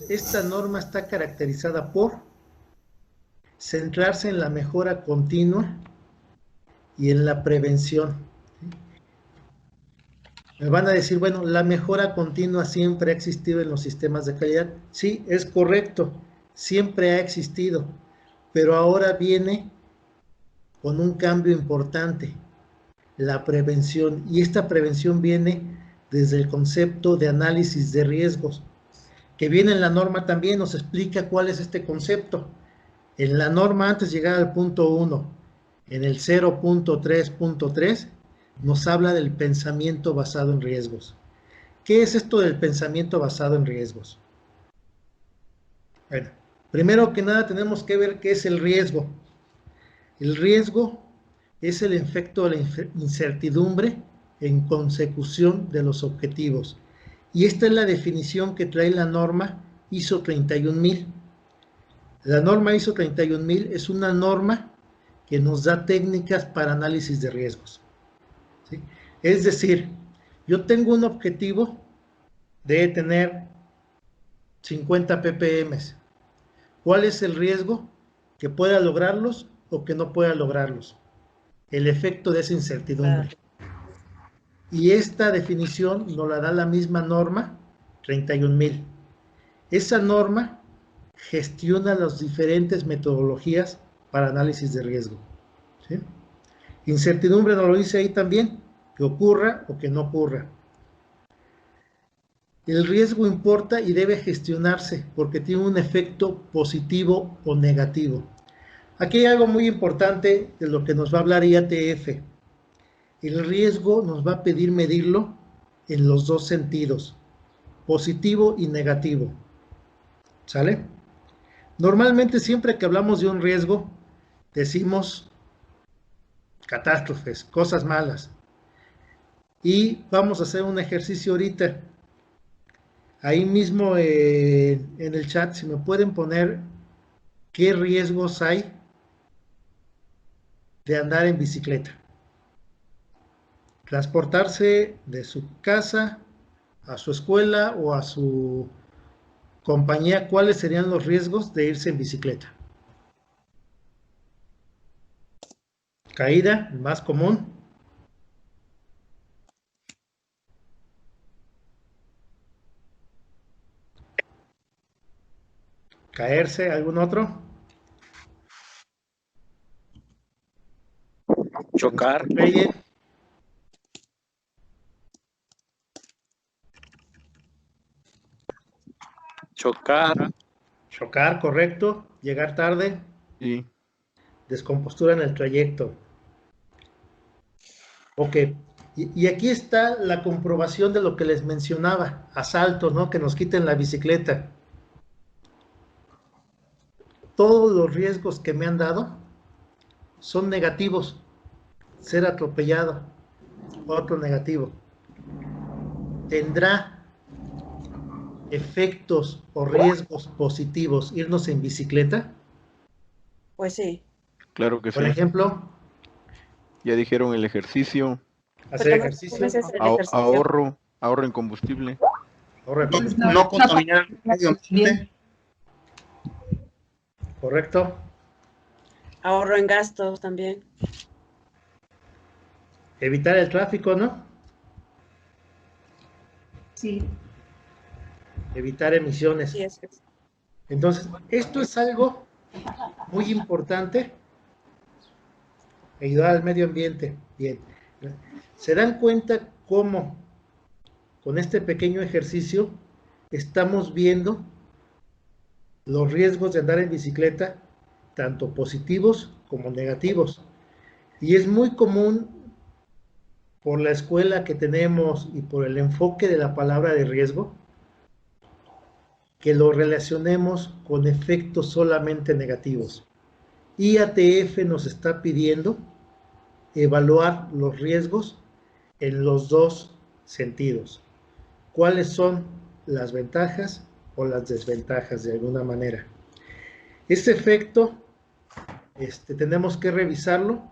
Esta norma está caracterizada por centrarse en la mejora continua y en la prevención. Me van a decir, bueno, la mejora continua siempre ha existido en los sistemas de calidad. Sí, es correcto, siempre ha existido, pero ahora viene con un cambio importante, la prevención. Y esta prevención viene desde el concepto de análisis de riesgos, que viene en la norma también, nos explica cuál es este concepto. En la norma, antes de llegar al punto 1, en el 0.3.3, nos habla del pensamiento basado en riesgos. ¿Qué es esto del pensamiento basado en riesgos? Bueno, primero que nada tenemos que ver qué es el riesgo. El riesgo es el efecto de la incertidumbre en consecución de los objetivos. Y esta es la definición que trae la norma ISO 31000. La norma ISO 31000 es una norma que nos da técnicas para análisis de riesgos. ¿Sí? Es decir, yo tengo un objetivo de tener 50 ppm. ¿Cuál es el riesgo? Que pueda lograrlos o que no pueda lograrlos. El efecto de esa incertidumbre. Y esta definición nos la da la misma norma 31000. Esa norma gestiona las diferentes metodologías para análisis de riesgo. ¿Sí? Incertidumbre nos lo dice ahí también, que ocurra o que no ocurra. El riesgo importa y debe gestionarse porque tiene un efecto positivo o negativo. Aquí hay algo muy importante de lo que nos va a hablar IATF. El riesgo nos va a pedir medirlo en los dos sentidos, positivo y negativo. ¿Sale? Normalmente siempre que hablamos de un riesgo, decimos catástrofes, cosas malas. Y vamos a hacer un ejercicio ahorita. Ahí mismo en el chat, si me pueden poner qué riesgos hay de andar en bicicleta. Transportarse de su casa a su escuela o a su compañía, ¿cuáles serían los riesgos de irse en bicicleta? Caída, el más común. Caerse, ¿algún otro? Chocar. Chocar. Chocar, correcto. Llegar tarde. Sí. Descompostura en el trayecto. Ok. Y aquí está la comprobación de lo que les mencionaba. Asaltos, ¿no? Que nos quiten la bicicleta. Todos los riesgos que me han dado son negativos. Ser atropellado, otro negativo. ¿Tendrá efectos o riesgos positivos irnos en bicicleta? Pues sí. Claro que sí. Por ejemplo, ya dijeron el ejercicio. Hacer ejercicio. Ahorro en combustible. No contaminar el medio ambiente. Correcto. Ahorro en gastos también. Evitar el tráfico, ¿no? Sí. Evitar emisiones. Sí, es. Entonces, esto es algo muy importante. Ayudar al medio ambiente. Bien. ¿Se dan cuenta cómo con este pequeño ejercicio estamos viendo los riesgos de andar en bicicleta, tanto positivos como negativos? Y es muy común, por la escuela que tenemos y por el enfoque de la palabra de riesgo, que lo relacionemos con efectos solamente negativos. IATF nos está pidiendo evaluar los riesgos en los dos sentidos. ¿Cuáles son las ventajas o las desventajas de alguna manera? Este efecto tenemos que revisarlo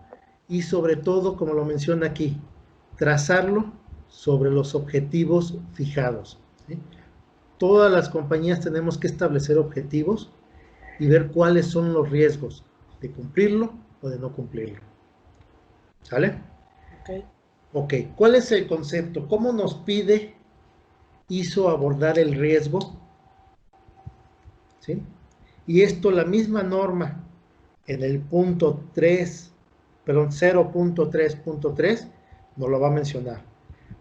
y sobre todo, como lo menciona aquí, trazarlo sobre los objetivos fijados. ¿Sí? todas las compañías tenemos que establecer objetivos y ver cuáles son los riesgos de cumplirlo o de no cumplirlo. ¿Sale? Ok. Ok, ¿cuál es el concepto? ¿Cómo nos pide ISO abordar el riesgo? ¿Sí? Y esto, la misma norma en el punto 3, perdón, 0.3.3 nos lo va a mencionar.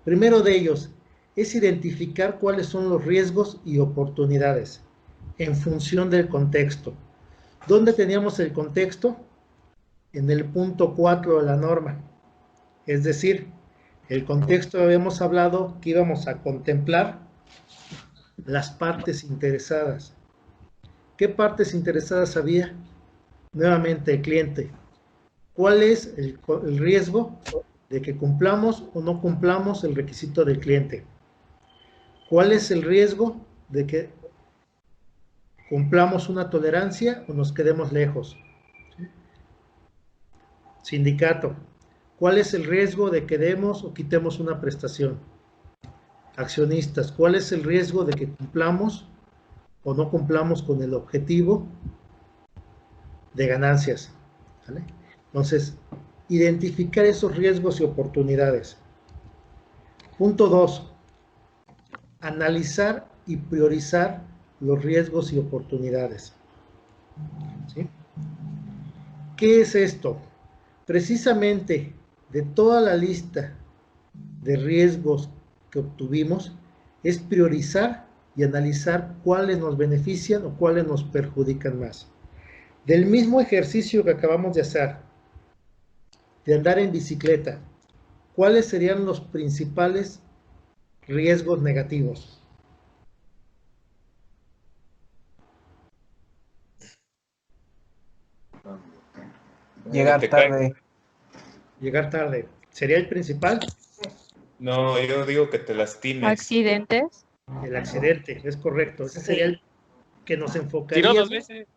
Primero de ellos es identificar cuáles son los riesgos y oportunidades en función del contexto. ¿Dónde teníamos el contexto? En el punto 4 de la norma. Es decir, el contexto habíamos hablado que íbamos a contemplar las partes interesadas. ¿Qué partes interesadas había? Nuevamente el cliente. ¿Cuál es el riesgo de que cumplamos o no cumplamos el requisito del cliente? ¿Cuál es el riesgo de que cumplamos una tolerancia o nos quedemos lejos? Sindicato. ¿Cuál es el riesgo de que demos o quitemos una prestación? Accionistas. ¿Cuál es el riesgo de que cumplamos o no cumplamos con el objetivo de ganancias? ¿Vale? Entonces, identificar esos riesgos y oportunidades. Punto 2. Analizar y priorizar los riesgos y oportunidades. ¿Sí? ¿Qué es esto? Precisamente de toda la lista de riesgos que obtuvimos, es priorizar y analizar cuáles nos benefician o cuáles nos perjudican más. Del mismo ejercicio que acabamos de hacer, de andar en bicicleta, ¿cuáles serían los principales riesgos negativos? Llegar tarde. Llegar tarde. ¿Sería el principal? No, yo digo que te lastimes. Accidentes. El accidente, es correcto. Ese sería el que nos Tiró enfocaríamos. 2 veces.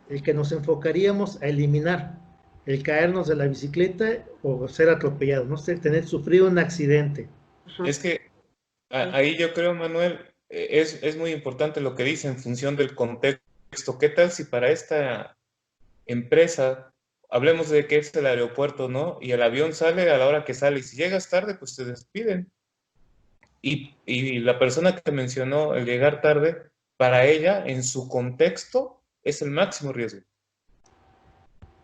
El que nos enfocaríamos a eliminar. El caernos de la bicicleta o ser atropellado, no sé, sufrir un accidente. Es que ahí yo creo, Manuel, es muy importante lo que dice en función del contexto. ¿Qué tal si para esta empresa, hablemos de que es el aeropuerto, ¿no? Y el avión sale a la hora que sale, y si llegas tarde, pues te despiden. Y la persona que mencionó el llegar tarde, para ella, en su contexto, es el máximo riesgo.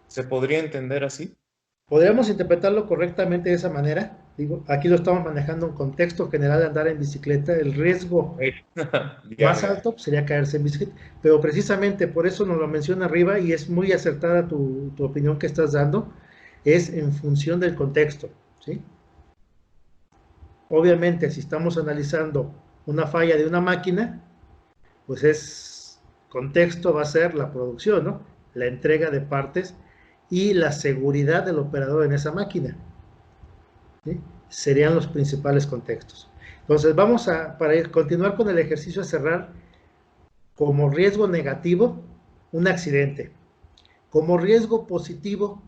¿Se podría entender así? ¿Podríamos interpretarlo correctamente de esa manera? Digo, aquí lo estamos manejando en contexto general de andar en bicicleta. El riesgo más alto sería caerse en bicicleta, pero precisamente por eso nos lo menciona arriba y es muy acertada tu opinión que estás dando, es en función del contexto, ¿sí? Obviamente, si estamos analizando una falla de una máquina, pues contexto va a ser la producción, ¿no? La entrega de partes y la seguridad del operador en esa máquina, ¿sí? Serían los principales contextos. Entonces vamos para continuar con el ejercicio, a cerrar como riesgo negativo un accidente. Como riesgo positivo,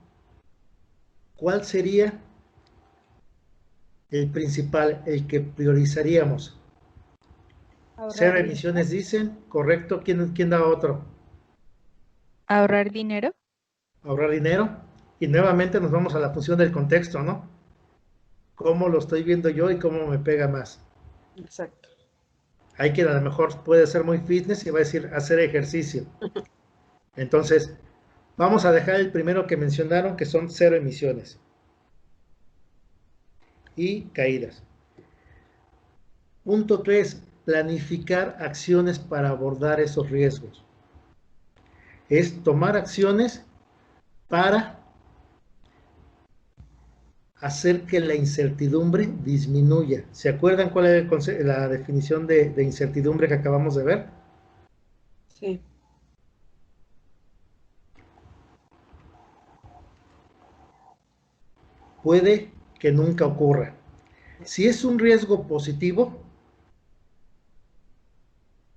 ¿cuál sería el principal, el que priorizaríamos? Cero emisiones dicen, correcto. ¿Quién da otro? Ahorrar dinero. Ahorrar dinero. Y nuevamente nos vamos a la función del contexto, ¿no? ¿Cómo lo estoy viendo yo y cómo me pega más? Exacto. Hay quien a lo mejor puede ser muy fitness y va a decir hacer ejercicio. Entonces, vamos a dejar el primero que mencionaron, que son cero emisiones y caídas. Punto 3, planificar acciones para abordar esos riesgos. Es tomar acciones para hacer que la incertidumbre disminuya. ¿Se acuerdan cuál es la definición de incertidumbre que acabamos de ver? Sí. Puede que nunca ocurra. Si es un riesgo positivo,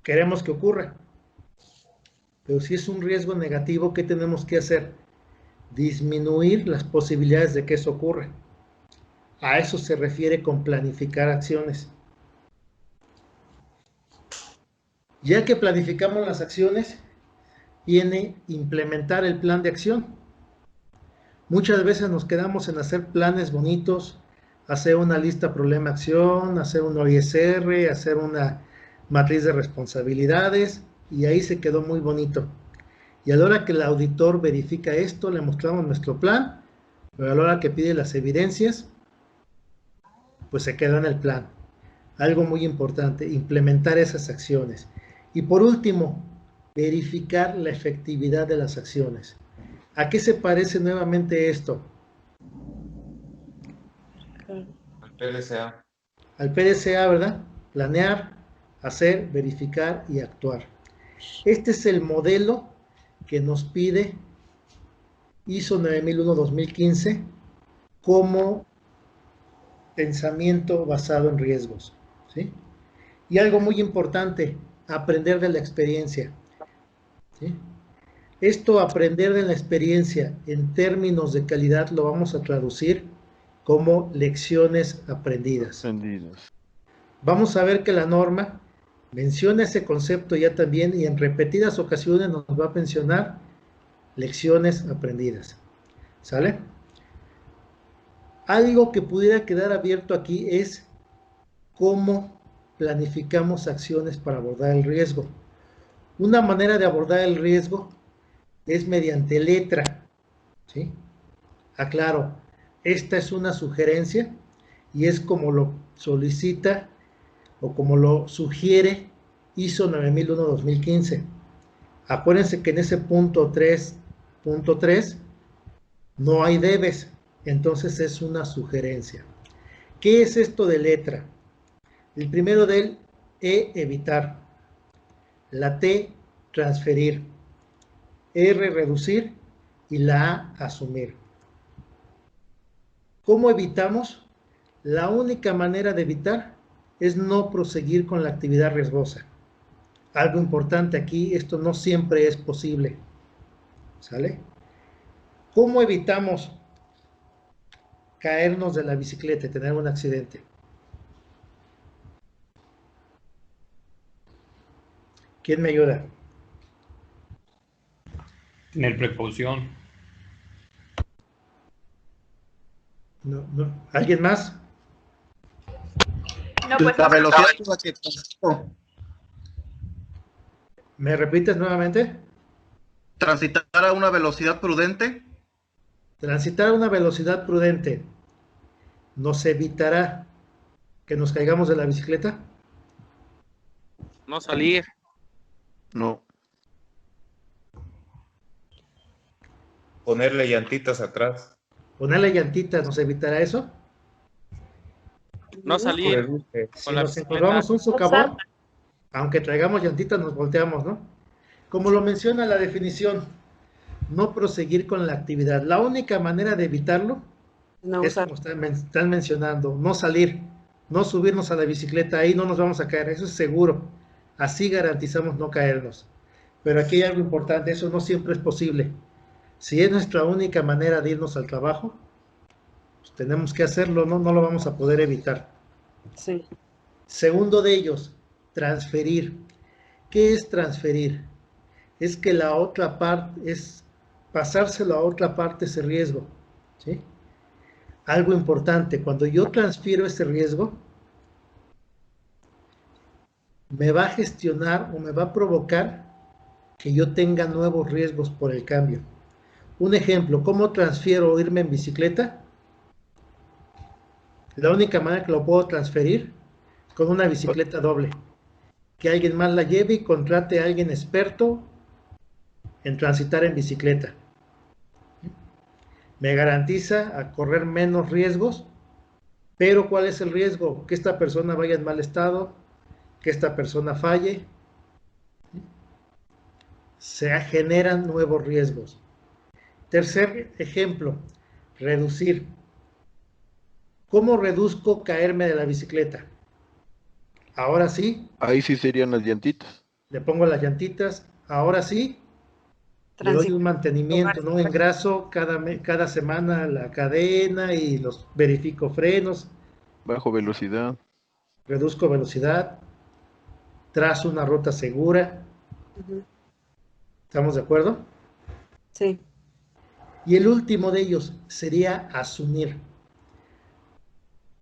queremos que ocurra. Pero si es un riesgo negativo, ¿qué tenemos que hacer? Disminuir las posibilidades de que eso ocurra. A eso se refiere con planificar acciones. Ya que planificamos las acciones, viene implementar el plan de acción. Muchas veces nos quedamos en hacer planes bonitos, hacer una lista problema-acción, hacer un OISR, hacer una matriz de responsabilidades, y ahí se quedó muy bonito. Y a la hora que el auditor verifica esto, le mostramos nuestro plan, pero a la hora que pide las evidencias, pues se quedó en el plan. Algo muy importante, implementar esas acciones. Y por último, verificar la efectividad de las acciones. ¿A qué se parece nuevamente esto? Al PDCA. Al PDCA, ¿verdad? Planear, hacer, verificar y actuar. Este es el modelo que nos pide ISO 9001-2015 como pensamiento basado en riesgos, ¿sí? Y algo muy importante, aprender de la experiencia, ¿sí? Esto, aprender de la experiencia en términos de calidad, lo vamos a traducir como lecciones aprendidas. Vamos a ver que la norma menciona ese concepto ya también, y en repetidas ocasiones nos va a mencionar lecciones aprendidas. ¿Sale? Algo que pudiera quedar abierto aquí es cómo planificamos acciones para abordar el riesgo. Una manera de abordar el riesgo es mediante letra, ¿sí? Aclaro, esta es una sugerencia y es como lo solicita o como lo sugiere ISO 9001-2015. Acuérdense que en ese punto 3.3 no hay debes, entonces es una sugerencia. ¿Qué es esto de letra? El primero del E, evitar. La T, transferir. R, reducir. Y la A, asumir. ¿Cómo evitamos? La única manera de evitar es no proseguir con la actividad riesgosa. Algo importante aquí, esto no siempre es posible. ¿Sale? ¿Cómo evitamos caernos de la bicicleta y tener un accidente? ¿Quién me ayuda? Tener precaución. No. ¿Alguien más? No, pues La velocidad con la que transito. ¿Me repites nuevamente? Transitar a una velocidad prudente. Transitar a una velocidad prudente nos evitará que nos caigamos de la bicicleta. No salir. No. Ponerle llantitas atrás. Ponerle llantitas nos evitará eso. No salir. Reduce. Si Con la nos bicicleta. encontramos un socavón, aunque traigamos llantitas, nos volteamos, ¿no? Como lo menciona la definición, no proseguir con la actividad. La única manera de evitarlo no es usar. como están mencionando, no salir, no subirnos a la bicicleta, ahí no nos vamos a caer, eso es seguro. Así garantizamos no caernos. Pero aquí hay algo importante, eso no siempre es posible. Si es nuestra única manera de irnos al trabajo, pues tenemos que hacerlo, no lo vamos a poder evitar. Sí. Segundo de ellos, transferir. ¿Qué es transferir? Es que la otra parte, es pasárselo a otra parte ese riesgo, ¿sí? Algo importante, cuando yo transfiero ese riesgo, me va a gestionar o me va a provocar que yo tenga nuevos riesgos por el cambio. Un ejemplo, ¿cómo transfiero irme en bicicleta? La única manera que lo puedo transferir es con una bicicleta doble. Que alguien más la lleve y contrate a alguien experto en transitar en bicicleta. Me garantiza a correr menos riesgos, pero ¿cuál es el riesgo? Que esta persona vaya en mal estado, que esta persona falle. Se generan nuevos riesgos. Tercer ejemplo, reducir. ¿Cómo reduzco caerme de la bicicleta? Ahora sí. Ahí sí serían las llantitas. Le pongo las llantitas. Ahora sí. Le doy un mantenimiento, ¿no? Engraso cada semana la cadena y los verifico frenos. Bajo velocidad. Reduzco velocidad. trazo una ruta segura. Ujú. ¿Estamos de acuerdo? Sí. Y el último de ellos sería asumir.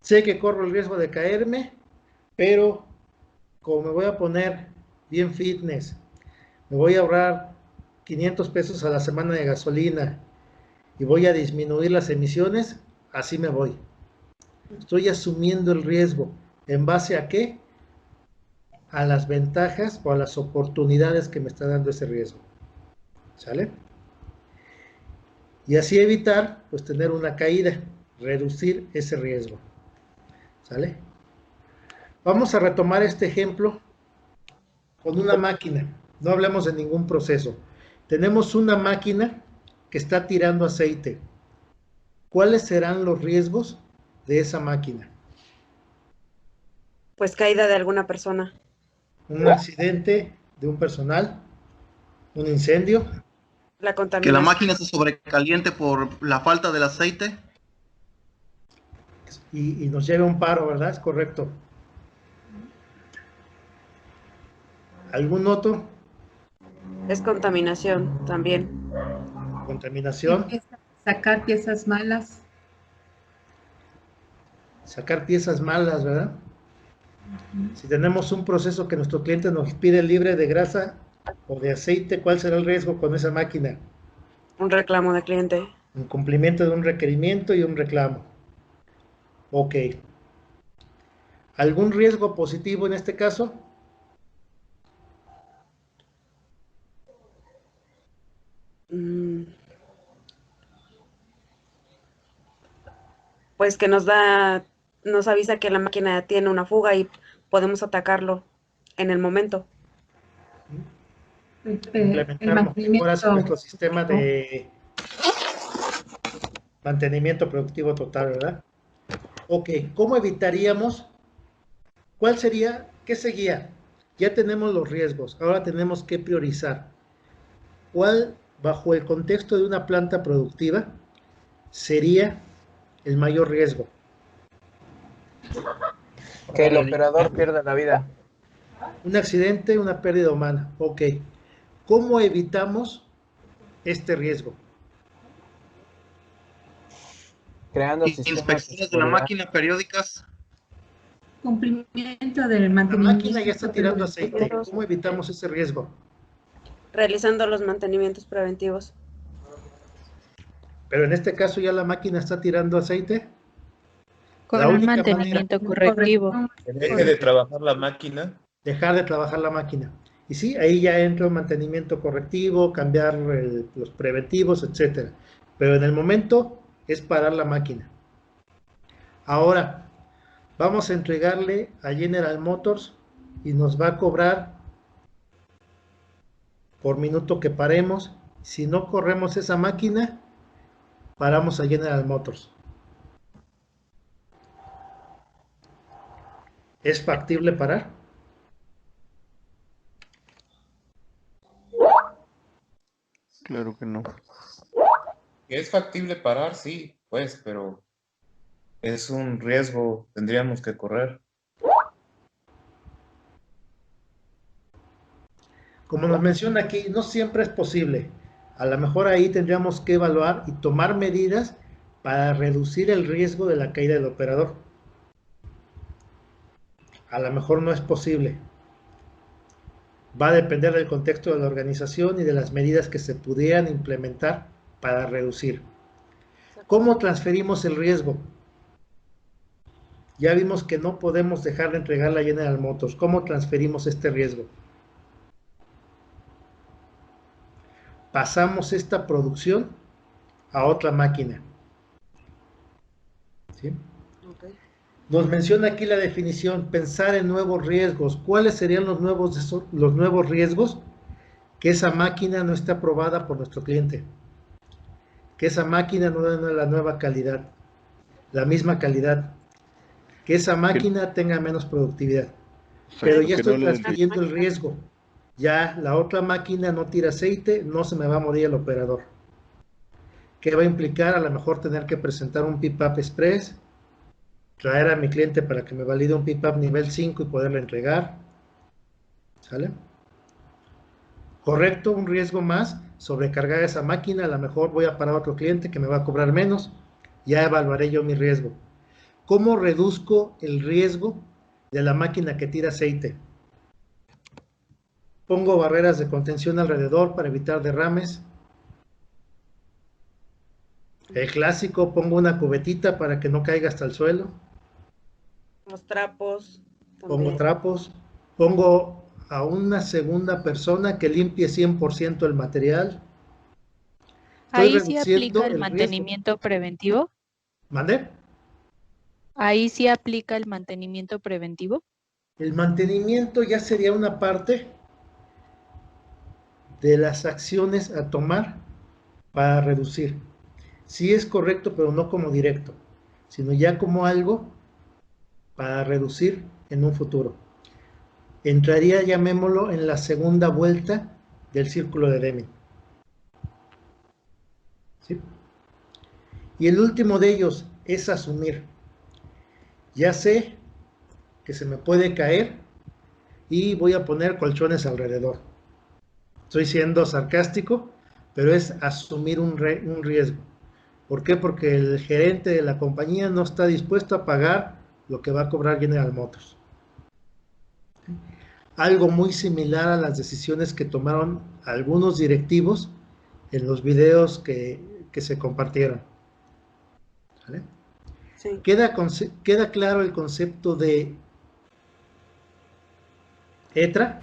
Sé que corro el riesgo de caerme, pero como me voy a poner bien fitness, me voy a ahorrar 500 pesos a la semana de gasolina y voy a disminuir las emisiones, así me voy. Estoy asumiendo el riesgo. ¿En base a qué? A las ventajas o a las oportunidades que me está dando ese riesgo. ¿Sale? Y así evitar, pues, tener una caída, reducir ese riesgo. ¿Sale? Vamos a retomar este ejemplo con una máquina. No hablemos de ningún proceso. Tenemos una máquina que está tirando aceite. ¿Cuáles serán los riesgos de esa máquina? Pues caída de alguna persona. Un accidente de un personal, un incendio, La Que contaminación. la máquina se sobrecaliente por la falta del aceite. y nos lleve a un paro, ¿verdad? Es correcto. ¿Algún otro? Es contaminación también. Contaminación, Sacar piezas malas. sacar piezas malas, ¿verdad? Si tenemos un proceso que nuestro cliente nos pide libre de grasa o de aceite, ¿cuál será el riesgo con esa máquina? Un reclamo de cliente. Incumplimiento de un requerimiento y un reclamo. Ok. ¿Algún riesgo positivo en este caso? Pues que nos avisa que la máquina tiene una fuga y podemos atacarlo en el momento. El Implementar mejoras en nuestro mantenimiento. sistema de mantenimiento productivo total, ¿verdad? Ok, ¿cómo evitaríamos? ¿Cuál sería? ¿Qué seguía? Ya tenemos los riesgos, ahora tenemos que priorizar. ¿Cuál, bajo el contexto de una planta productiva, sería el mayor riesgo? Que el operador pierda la vida. Un accidente, una pérdida humana. Ok. ¿Cómo evitamos este riesgo? Creando sistemas de Inspecciones de la seguridad. máquina periódicas. Cumplimiento del La mantenimiento. máquina ya está tirando aceite. ¿Cómo evitamos ese riesgo? Realizando los mantenimientos preventivos. Pero en este caso ya la máquina está tirando aceite. Con La un única mantenimiento correctivo. Que deje de trabajar la máquina. Dejar de trabajar la máquina. Y sí, ahí ya entra un mantenimiento correctivo, cambiar los preventivos, etcétera. Pero en el momento es parar la máquina. Ahora, vamos a entregarle a General Motors y nos va a cobrar por minuto que paremos. Si no corremos esa máquina, paramos a General Motors. ¿Es factible parar? Claro que no. Que es factible parar, sí, pues, pero es un riesgo, tendríamos que correr. Como nos menciona aquí, no siempre es posible. A lo mejor ahí tendríamos que evaluar y tomar medidas para reducir el riesgo de la caída del operador. A lo mejor no es posible. Va a depender del contexto de la organización y de las medidas que se pudieran implementar para reducir. ¿Cómo transferimos el riesgo? Ya vimos que no podemos dejar de entregar la General Motors. ¿Cómo transferimos este riesgo? Pasamos esta producción a otra máquina. ¿Sí? Okay. Nos menciona aquí la definición, pensar en nuevos riesgos. ¿Cuáles serían los nuevos riesgos? Que esa máquina no esté aprobada por nuestro cliente. Que esa máquina no dé la nueva calidad, la misma calidad. Que esa máquina tenga menos productividad. Pero ya estoy transfiriendo el riesgo. Ya la otra máquina no tira aceite, no se me va a morir el operador. ¿Qué va a implicar? A lo mejor tener que presentar un PPAP Express, traer a mi cliente para que me valide un PPAP nivel 5 y poderlo entregar. ¿Sale? Correcto, un riesgo más, sobrecargar esa máquina, a lo mejor voy a parar a otro cliente que me va a cobrar menos, ya evaluaré yo mi riesgo. ¿Cómo reduzco el riesgo de la máquina que tira aceite? Pongo barreras de contención alrededor para evitar derrames. El clásico, pongo una cubetita para que no caiga hasta el suelo. Los trapos. Pongo también. trapos. Pongo a una segunda persona que limpie 100% el material. Estoy Ahí sí reduciendo aplica el riesgo. mantenimiento preventivo. ¿Mande? Ahí sí aplica el mantenimiento preventivo. El mantenimiento ya sería una parte de las acciones a tomar para reducir. Sí es correcto, pero no como directo, sino ya como algo para reducir en un futuro. Entraría, llamémoslo, en la segunda vuelta del círculo de Deming. ¿Sí? Y el último de ellos es asumir. Ya sé que se me puede caer y voy a poner colchones alrededor. Estoy siendo sarcástico, pero es asumir un riesgo. ¿Por qué? Porque el gerente de la compañía no está dispuesto a pagar lo que va a cobrar General Motors. Algo muy similar a las decisiones que tomaron algunos directivos en los videos que se compartieron. ¿Vale? Sí. ¿Queda claro el concepto de ETRA?